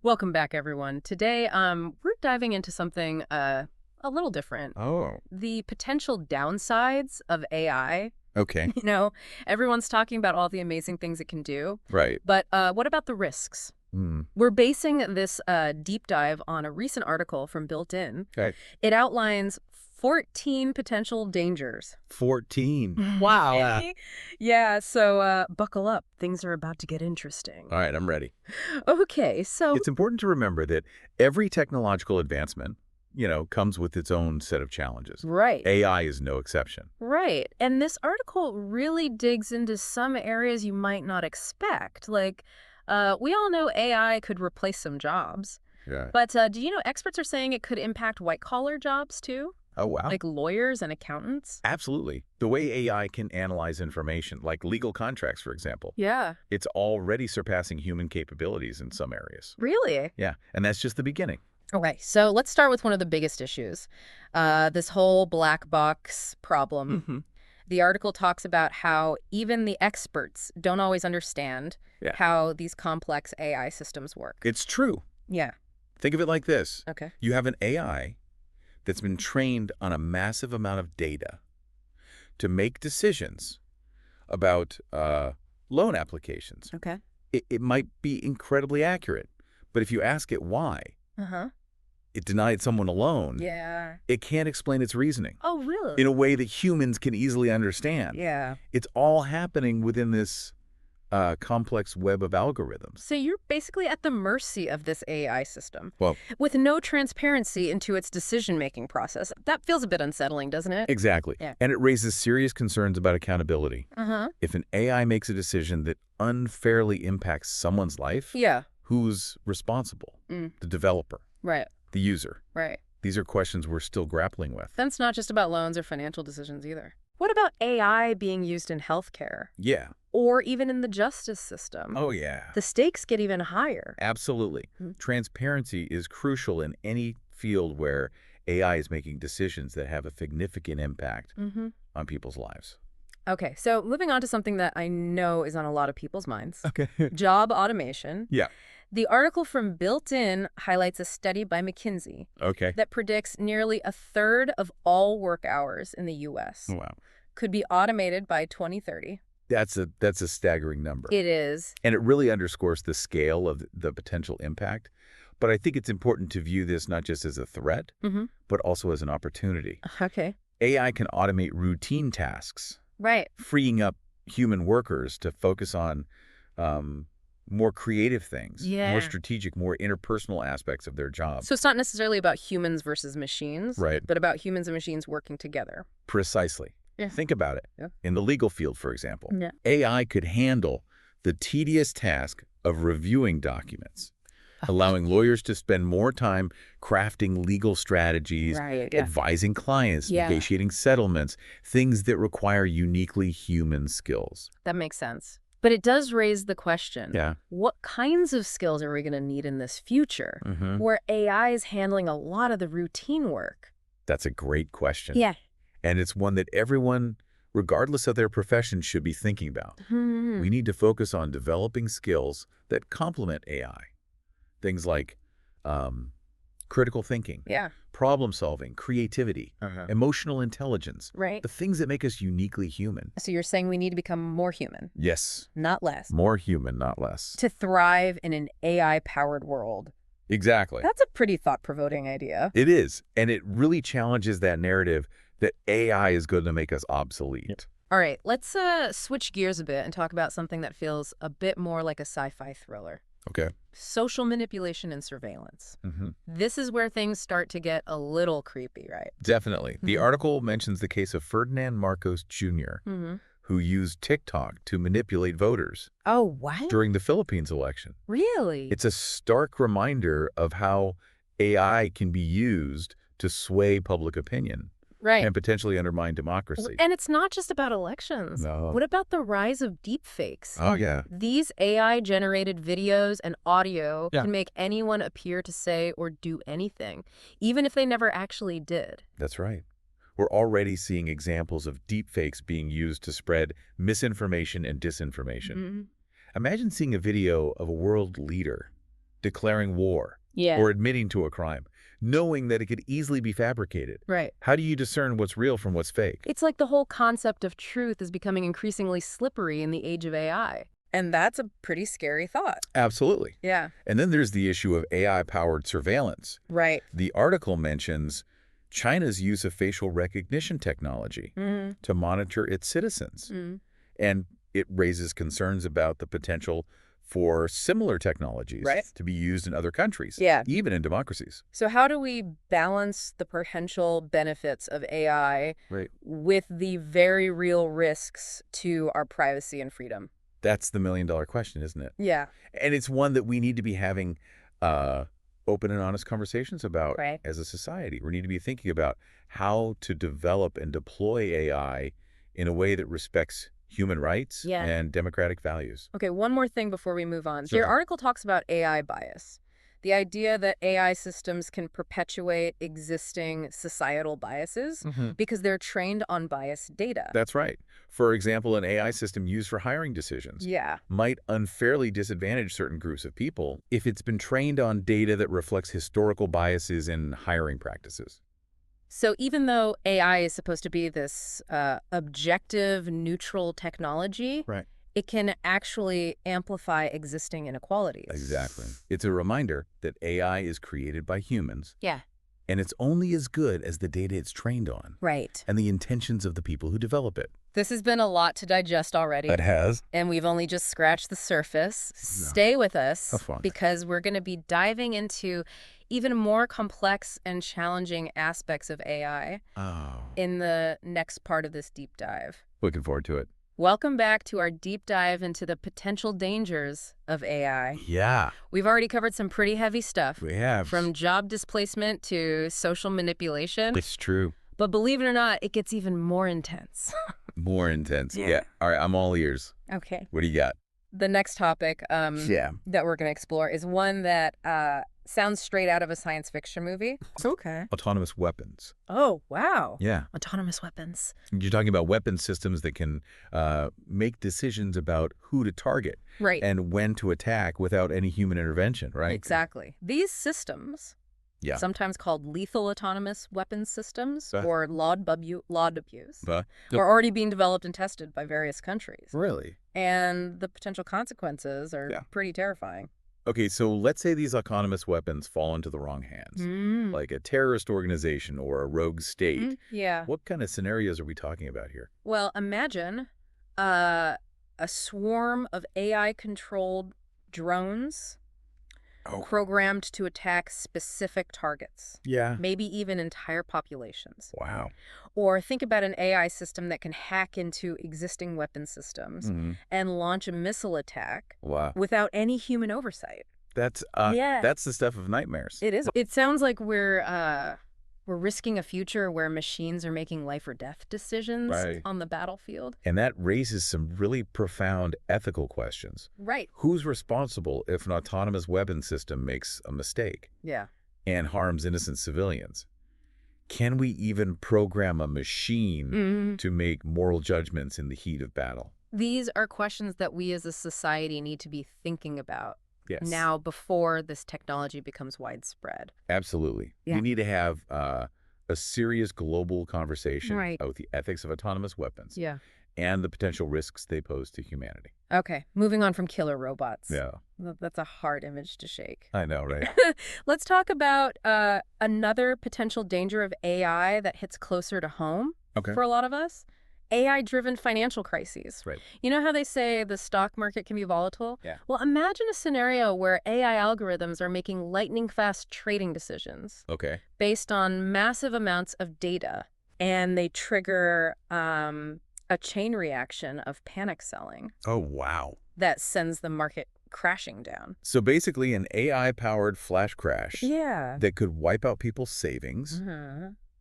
Welcome back, everyone. Today, we're diving into something a little different. Oh, The potential downsides of AI. okay. You know, everyone's talking about all the amazing things it can do, Right. but what about the risks? Hmm. We're basing this deep dive on a recent article from Built In. Okay. It outlines 14 potential dangers. 14. Wow. Yeah, so buckle up. Things are about to get interesting. All right, I'm ready. Okay, so It's important to remember that every technological advancement, comes with its own set of challenges. right. AI is no exception. Right. And this article really digs into some areas you might not expect. Like, we all know AI could replace some jobs. Yeah. But do you know experts are saying it could impact white-collar jobs, too? Oh, wow. Like lawyers and accountants? Absolutely. The way AI can analyze information, like legal contracts, for example, Yeah. it's already surpassing human capabilities in some areas. Really? Yeah, and that's just the beginning. Okay, so let's start with one of the biggest issues, this whole black box problem. Hmm. The article talks about how even the experts don't always understand Yeah. how these complex AI systems work. It's true. Yeah. Think of it like this. Okay. You have an AI that's been trained on a massive amount of data to make decisions about loan applications. Okay. It might be incredibly accurate, but if you ask it why Uh-huh. it denied someone a loan, Yeah. it can't explain its reasoning Oh, really? in a way that humans can easily understand. Yeah. It's all happening within this complex web of algorithms. So you're basically at the mercy of this AI system Well, with no transparency into its decision-making process. That feels a bit unsettling, doesn't it? exactly. Yeah. And it raises serious concerns about accountability. Uh-huh. If an AI makes a decision that unfairly impacts someone's life, Yeah. who's responsible? Mm. The developer, Right. the user. Right. These are questions we're still grappling with. That's not just about loans or financial decisions either. What about AI being used in healthcare Yeah. or even in the justice system? Oh, yeah. The stakes get even higher. Absolutely. Hmm. Transparency is crucial in any field where AI is making decisions that have a significant impact Mm-hmm. on people's lives. Okay, so moving on to something that I know is on a lot of people's minds. Okay. Job automation. Yeah. The article from Built In highlights a study by McKinsey Okay. that predicts nearly a third of all work hours in the U.S. Wow. could be automated by 2030. That's a staggering number. It is. And it really underscores the scale of the potential impact. But I think it's important to view this not just as a threat, Mm-hmm. but also as an opportunity. Okay. AI can automate routine tasks, Right. freeing up human workers to focus on more creative things, Yeah. more strategic, more interpersonal aspects of their job. So it's not necessarily about humans versus machines, Right. but about humans and machines working together. Precisely. Yeah. Think about it. Yeah. In the legal field, for example, Yeah. AI could handle the tedious task of reviewing documents, allowing lawyers to spend more time crafting legal strategies, Right. Yeah. advising clients, Yeah. negotiating settlements, things that require uniquely human skills. That makes sense. But it does raise the question, Yeah. what kinds of skills are we going to need in this future Mm-hmm. where AI is handling a lot of the routine work? That's a great question. Yeah. And it's one that everyone, regardless of their profession, should be thinking about. Hmm. We need to focus on developing skills that complement AI. Things like critical thinking, Yeah. problem solving, creativity, emotional intelligence, Right. the things that make us uniquely human. So you're saying we need to become more human, Yes, not less, more human, not less. to thrive in an AI-powered world. Exactly. That's a pretty thought-provoking idea. It is, and it really challenges that narrative that AI is going to make us obsolete. All right, let's switch gears a bit and talk about something that feels a bit more like a sci-fi thriller. Okay. Social manipulation and surveillance. Mm-hmm. This is where things start to get a little creepy, right? Definitely. The Mhm. article mentions the case of Ferdinand Marcos Jr., Mm-hmm. who used TikTok to manipulate voters Oh, what? during the Philippines election. Really? It's a stark reminder of how AI can be used to sway public opinion Right. and potentially undermine democracy. And it's not just about elections. No. What about the rise of deepfakes? Oh, yeah. These AI-generated videos and audio Yeah. can make anyone appear to say or do anything, even if they never actually did. That's right. We're already seeing examples of deepfakes being used to spread misinformation and disinformation. Mm-hmm. Imagine seeing a video of a world leader declaring war Yeah. or admitting to a crime, knowing that it could easily be fabricated. Right. How do you discern what's real from what's fake? It's like the whole concept of truth is becoming increasingly slippery in the age of AI. And that's a pretty scary thought. Absolutely. Yeah. And then there's the issue of AI-powered surveillance. Right. The article mentions China's use of facial recognition technology to monitor its citizens. And it raises concerns about the potential for similar technologies to be used in other countries, Yeah. even in democracies. So how do we balance the potential benefits of AI with the very real risks to our privacy and freedom? That's the million-dollar question, isn't it? Yeah. And it's one that we need to be having open and honest conversations about Right. as a society. We need to be thinking about how to develop and deploy AI in a way that respects human rights and democratic values. Okay, one more thing before we move on. Sure. Your article talks about AI bias. The idea that AI systems can perpetuate existing societal biases because they're trained on biased data. That's right. For example, an AI system used for hiring decisions might unfairly disadvantage certain groups of people if it's been trained on data that reflects historical biases in hiring practices. So even though AI is supposed to be this objective, neutral technology, it can actually amplify existing inequalities. Exactly. It's a reminder that AI is created by humans. Yeah. And it's only as good as the data it's trained on. Right. And the intentions of the people who develop it. This has been a lot to digest already. It has. And we've only just scratched the surface. Stay with us because we're going to be diving into even more complex and challenging aspects of AI in the next part of this deep dive. Looking forward to it. Welcome back to our deep dive into the potential dangers of AI. Yeah. We've already covered some pretty heavy stuff. We have. From job displacement to social manipulation. It's true. But believe it or not, it gets even more intense. More intense. Yeah. All right, I'm all ears. Okay. What do you got? The next topic that we're going to explore is one that sounds straight out of a science fiction movie. Okay. Autonomous weapons. Oh, wow. Yeah. Autonomous weapons. You're talking about weapon systems that can make decisions about who to target and when to attack without any human intervention, right? Exactly. These systems, sometimes called lethal autonomous weapons systems or laud abuse, are already being developed and tested by various countries. Really? And the potential consequences are pretty terrifying. Okay, so let's say these autonomous weapons fall into the wrong hands, like a terrorist organization or a rogue state. Yeah. What kind of scenarios are we talking about here? Well, imagine a swarm of AI-controlled drones programmed to attack specific targets. Yeah. Maybe even entire populations. Wow. Or think about an AI system that can hack into existing weapon systems and launch a missile attack without any human oversight. That's the stuff of nightmares. It is. It sounds like we're risking a future where machines are making life or death decisions on the battlefield. And that raises some really profound ethical questions. Right. Who's responsible if an autonomous weapon system makes a mistake and harms innocent civilians? Can we even program a machine to make moral judgments in the heat of battle? These are questions that we as a society need to be thinking about now before this technology becomes widespread. Absolutely. Yeah. We need to have a serious global conversation about the ethics of autonomous weapons and the potential risks they pose to humanity. Okay, moving on from killer robots. Yeah. That's a hard image to shake. I know, right? Let's talk about another potential danger of AI that hits closer to home for a lot of us. AI-driven financial crises. Right. You know how they say the stock market can be volatile? Yeah. Well, imagine a scenario where AI algorithms are making lightning-fast trading decisions based on massive amounts of data, and they trigger a chain reaction of panic selling. Oh, wow. That sends the market crashing down. So basically an AI-powered flash crash that could wipe out people's savings,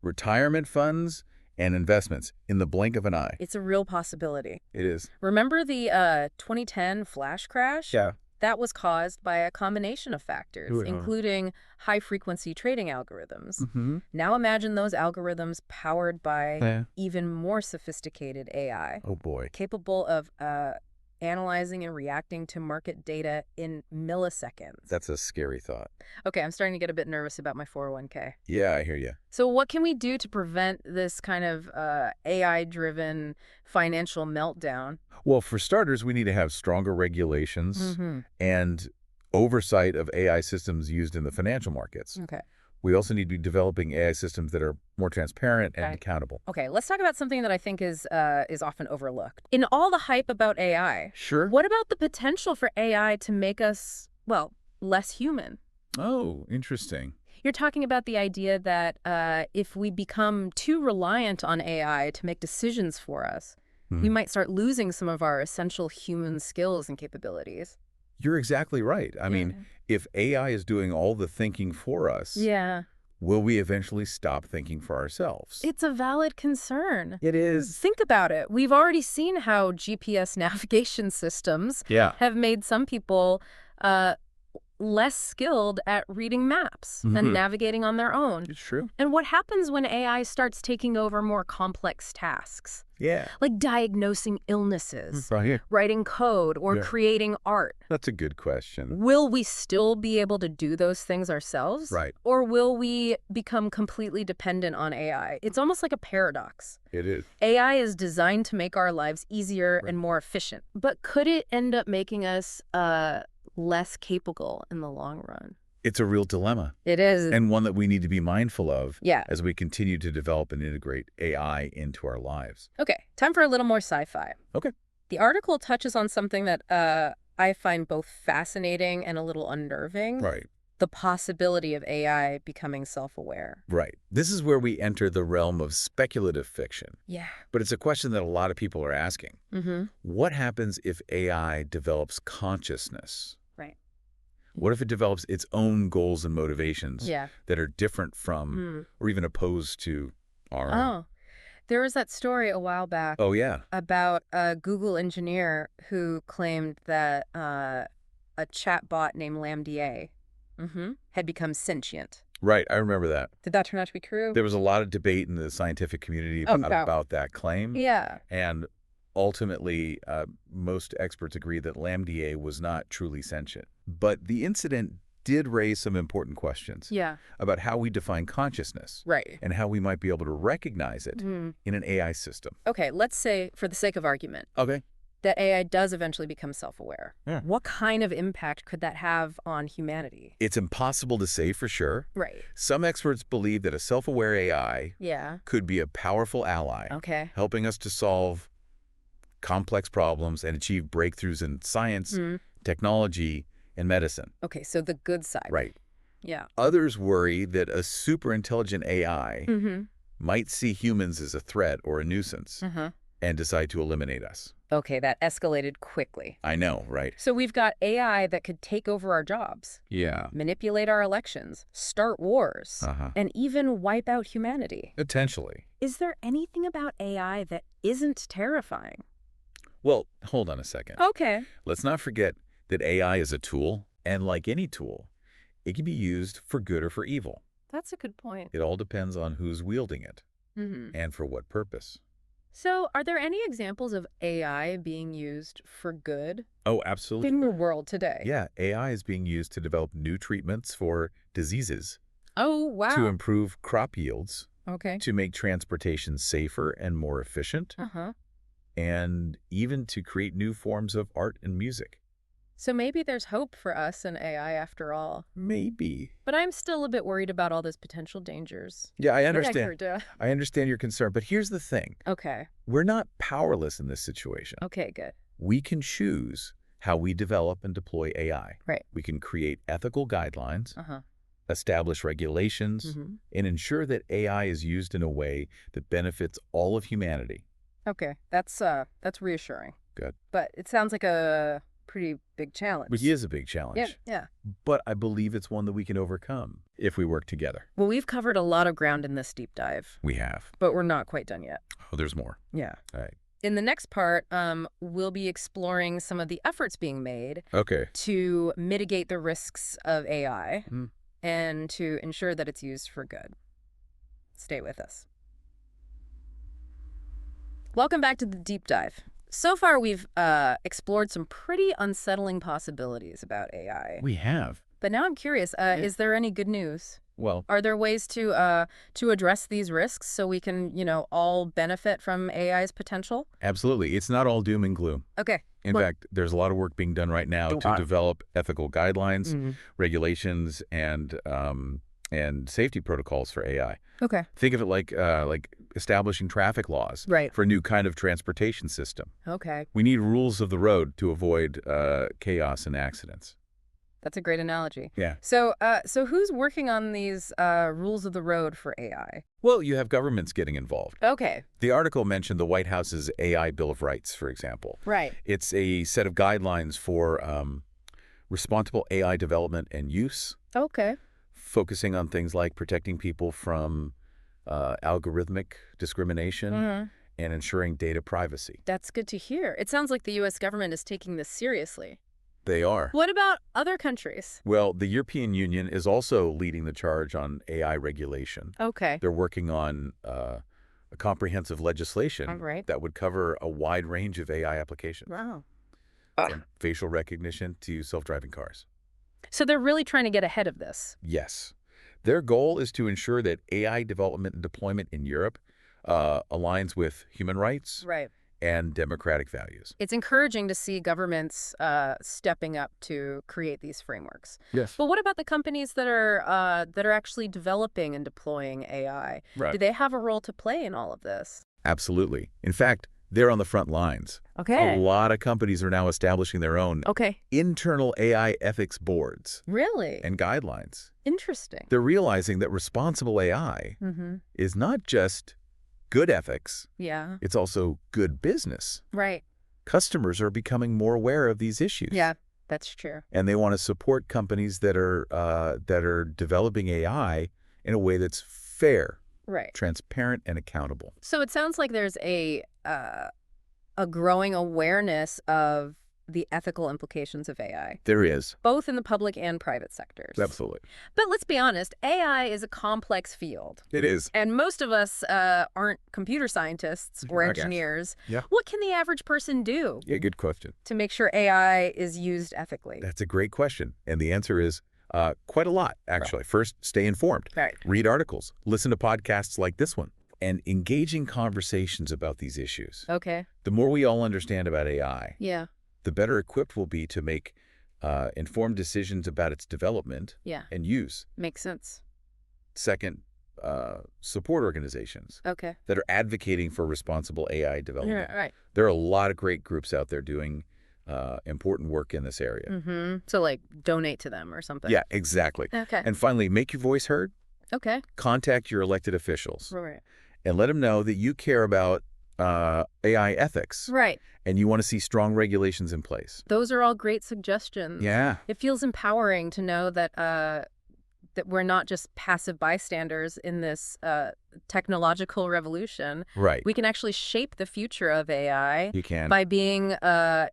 retirement funds, and investments in the blink of an eye. It's a real possibility. It is. Remember the 2010 flash crash? Yeah. That was caused by a combination of factors, including high-frequency trading algorithms. Now imagine those algorithms powered by even more sophisticated AI. Oh, boy. Capable of analyzing and reacting to market data in milliseconds. That's a scary thought. Okay, I'm starting to get a bit nervous about my 401k. Yeah, I hear you. So what can we do to prevent this kind of AI-driven financial meltdown? Well, for starters, we need to have stronger regulations and oversight of AI systems used in the financial markets. Okay. We also need to be developing AI systems that are more transparent and accountable. Okay, let's talk about something that I think is often overlooked. In all the hype about AI, Sure. what about the potential for AI to make us, well, less human? Oh, interesting. You're talking about the idea that if we become too reliant on AI to make decisions for us, we might start losing some of our essential human skills and capabilities. You're exactly right. I mean, if AI is doing all the thinking for us, will we eventually stop thinking for ourselves? It's a valid concern. It is. Think about it. We've already seen how GPS navigation systems have made some people less skilled at reading maps and navigating on their own. It's true. And what happens when AI starts taking over more complex tasks? Yeah. Like diagnosing illnesses, Right here. writing code, or creating art. That's a good question. Will we still be able to do those things ourselves? Right. Or will we become completely dependent on AI? It's almost like a paradox. It is. AI is designed to make our lives easier and more efficient. But could it end up making us less capable in the long run? It's a real dilemma. It is. And one that we need to be mindful of Yeah. as we continue to develop and integrate AI into our lives. Okay, time for a little more sci-fi. Okay. The article touches on something that I find both fascinating and a little unnerving. Right. The possibility of AI becoming self-aware. Right. This is where we enter the realm of speculative fiction. Yeah. But it's a question that a lot of people are asking. What happens if AI develops consciousness? Right. What if it develops its own goals and motivations that are different from or even opposed to our own? There was that story a while back Oh, yeah. about a Google engineer who claimed that a chatbot named LaMDA had become sentient. Right. I remember that. Did that turn out to be true? There was a lot of debate in the scientific community about that claim. Yeah. And ultimately, most experts agree that LaMDA was not truly sentient. But the incident did raise some important questions about how we define consciousness and how we might be able to recognize it in an AI system. Okay, let's say, for the sake of argument, that AI does eventually become self-aware. What kind of impact could that have on humanity? It's impossible to say for sure. Right. Some experts believe that a self-aware AI could be a powerful ally, helping us to solve complex problems and achieve breakthroughs in science, technology, and medicine. Okay, so the good side. Right. Yeah. Others worry that a super-intelligent AI might see humans as a threat or a nuisance and decide to eliminate us. Okay, that escalated quickly. I know, right? So we've got AI that could take over our jobs. Yeah. Manipulate our elections, start wars, and even wipe out humanity. Potentially. Is there anything about AI that isn't terrifying? Well, hold on a second. Okay. Let's not forget that AI is a tool, and like any tool, it can be used for good or for evil. That's a good point. It all depends on who's wielding it and for what purpose. So are there any examples of AI being used for good? Oh, absolutely. In the world today? Yeah, AI is being used to develop new treatments for diseases. Oh, wow. To improve crop yields. Okay. To make transportation safer and more efficient. And even to create new forms of art and music. So maybe there's hope for us and AI after all. Maybe. But I'm still a bit worried about all those potential dangers. Yeah, I understand. I understand your concern, but here's the thing. Okay. We're not powerless in this situation. Okay, good. We can choose how we develop and deploy AI. Right. We can create ethical guidelines, establish regulations, and ensure that AI is used in a way that benefits all of humanity. Okay, that's reassuring. Good. But it sounds like a pretty big challenge. It is a big challenge. Yeah. But I believe it's one that we can overcome if we work together. Well, we've covered a lot of ground in this deep dive. We have. But we're not quite done yet. Oh, there's more. Yeah. All right. In the next part, we'll be exploring some of the efforts being made to mitigate the risks of AI and to ensure that it's used for good. Stay with us. Welcome back to the deep dive. So far, we've explored some pretty unsettling possibilities about AI. We have. But now I'm curious, is there any good news? Well, Are there ways to address these risks so we can, all benefit from AI's potential? absolutely. It's not all doom and gloom. Okay. In fact, there's a lot of work being done right now to develop ethical guidelines, regulations, and safety protocols for AI. Okay. Think of it like establishing traffic laws for a new kind of transportation system. Okay. We need rules of the road to avoid chaos and accidents. That's a great analogy. Yeah. So who's working on these rules of the road for AI? Well, you have governments getting involved. Okay. The article mentioned the White House's AI Bill of Rights, for example. Right. It's a set of guidelines for responsible AI development and use. Okay. Focusing on things like protecting people from algorithmic discrimination and ensuring data privacy. That's good to hear. It sounds like the U.S. government is taking this seriously. They are. What about other countries? Well, the European Union is also leading the charge on AI regulation. Okay. They're working on a comprehensive legislation that would cover a wide range of AI applications. Wow. From facial recognition to self-driving cars. So they're really trying to get ahead of this. Yes. Their goal is to ensure that AI development and deployment in Europe aligns with human rights and democratic values. It's encouraging to see governments stepping up to create these frameworks. Yes. But what about the companies that are actually developing and deploying AI? Right. Do they have a role to play in all of this? Absolutely. In fact, they're on the front lines. Okay. A lot of companies are now establishing their own internal AI ethics boards. Really? And guidelines. Interesting. They're realizing that responsible AI is not just good ethics. Yeah. It's also good business. Right. Customers are becoming more aware of these issues. Yeah, that's true. And they want to support companies that are developing AI in a way that's fair, transparent, and accountable. So it sounds like there's a growing awareness of the ethical implications of AI. There is. Both in the public and private sectors. Absolutely. But let's be honest, AI is a complex field. It is. And most of us aren't computer scientists or engineers. Yeah. What can the average person do? Yeah, good question. To make sure AI is used ethically? That's a great question. And the answer is quite a lot, actually. First, stay informed. Right. Read articles. Listen to podcasts like this one. And engaging conversations about these issues. Okay. The more we all understand about AI, the better equipped we'll be to make informed decisions about its development and use. Makes sense. Second, support organizations that are advocating for responsible AI development. Right. There are a lot of great groups out there doing important work in this area. So like donate to them or something. Yeah, exactly. Okay. And finally, make your voice heard. Okay. Contact your elected officials. Right. And let them know that you care about AI ethics. Right. And you want to see strong regulations in place. Those are all great suggestions. Yeah. It feels empowering to know that that we're not just passive bystanders in this technological revolution. Right. We can actually shape the future of AI. You can. By being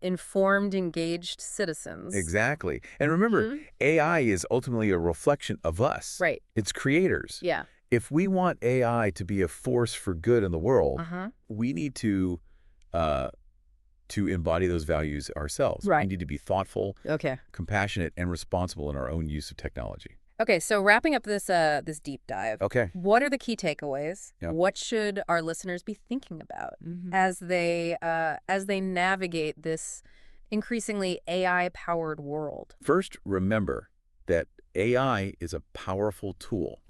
informed, engaged citizens. Exactly. And remember, AI is ultimately a reflection of us. Right. Its creators. Yeah. If we want AI to be a force for good in the world, we need to embody those values ourselves. Right. We need to be thoughtful, compassionate, and responsible in our own use of technology. Okay, so wrapping up this this deep dive. Okay. What are the key takeaways? Yep. What should our listeners be thinking about as they navigate this increasingly AI-powered world? First, remember that AI is a powerful tool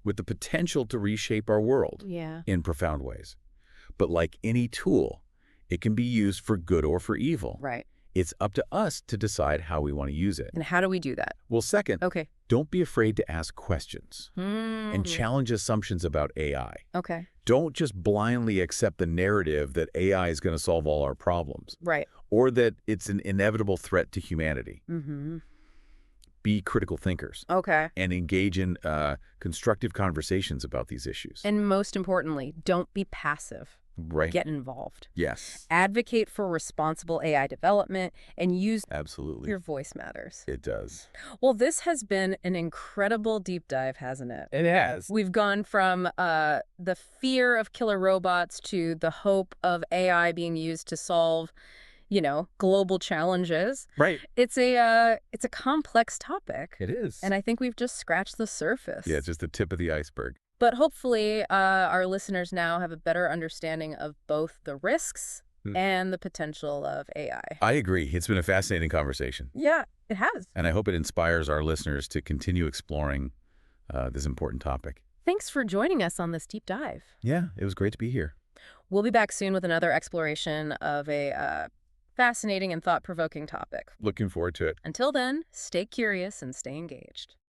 with the potential to reshape our world in profound ways. But like any tool, it can be used for good or for evil. Right. It's up to us to decide how we want to use it. And how do we do that? Well, second, Okay. don't be afraid to ask questions and challenge assumptions about AI. Okay. Don't just blindly accept the narrative that AI is going to solve all our problems. Right. Or that it's an inevitable threat to humanity. Mm-hmm. Be critical thinkers. Okay. And engage in constructive conversations about these issues. And most importantly, don't be passive. Right. get involved. Yes. Advocate for responsible AI development and use Absolutely. your voice matters. It does. Well, this has been an incredible deep dive, hasn't it? It has. We've gone from the fear of killer robots to the hope of AI being used to solve, global challenges. Right. It's a complex topic. It is. And I think we've just scratched the surface. Yeah, just the tip of the iceberg. But hopefully our listeners now have a better understanding of both the risks and the potential of AI. I agree. It's been a fascinating conversation. Yeah, it has. And I hope it inspires our listeners to continue exploring this important topic. Thanks for joining us on this deep dive. Yeah, it was great to be here. We'll be back soon with another exploration of a fascinating and thought-provoking topic. Looking forward to it. Until then, stay curious and stay engaged.